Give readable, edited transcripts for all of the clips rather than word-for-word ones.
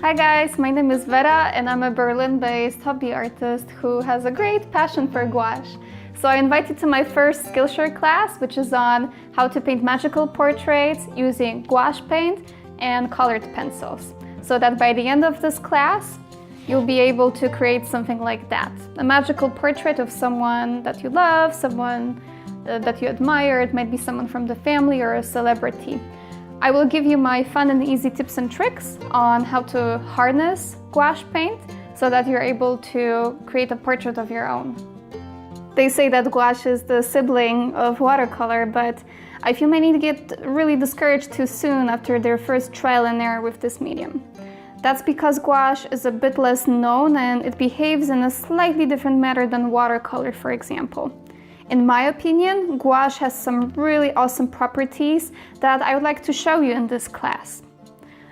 Hi guys, my name is Vera and I'm a Berlin-based hobby artist who has a great passion for gouache. So I invite you to my first Skillshare class, which is on how to paint magical portraits using gouache paint and colored pencils. So that by the end of this class, you'll be able to create something like that. A magical portrait of someone that you love, someone that you admire. It might be someone from the family or a celebrity. I will give you my fun and easy tips and tricks on how to harness gouache paint so that you're able to create a portrait of your own. They say that gouache is the sibling of watercolor, but I feel many get really discouraged too soon after their first trial and error with this medium. That's because gouache is a bit less known and it behaves in a slightly different manner than watercolor, for example. In my opinion, gouache has some really awesome properties that I would like to show you in this class.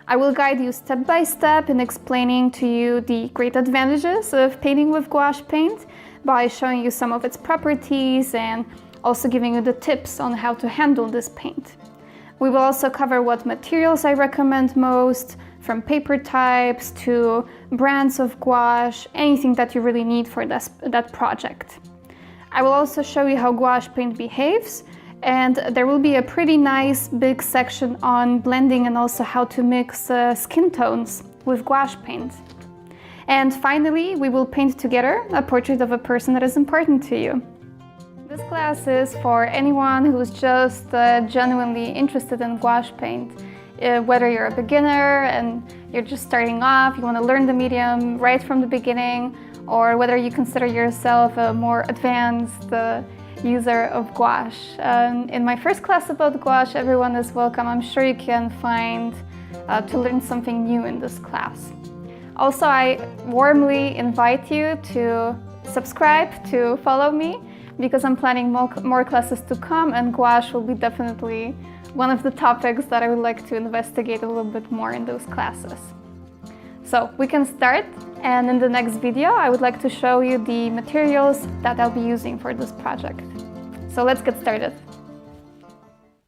I will guide you step by step in explaining to you the great advantages of painting with gouache paint by showing you some of its properties and also giving you the tips on how to handle this paint. We will also cover what materials I recommend most, from paper types to brands of gouache, anything that you really need for that project. I will also show you how gouache paint behaves, and there will be a pretty nice big section on blending and also how to mix skin tones with gouache paint. And finally, we will paint together a portrait of a person that is important to you. This class is for anyone who's just genuinely interested in gouache paint. Whether you're a beginner and you're just starting off, you want to learn the medium right from the beginning, or whether you consider yourself a more advanced user of gouache. In my first class about gouache, everyone is welcome. I'm sure you can find to learn something new in this class. Also, I warmly invite you to subscribe, to follow me, because I'm planning more classes to come, and gouache will be definitely one of the topics that I would like to investigate a little bit more in those classes. So we can start, and in the next video I would like to show you the materials that I'll be using for this project. So let's get started.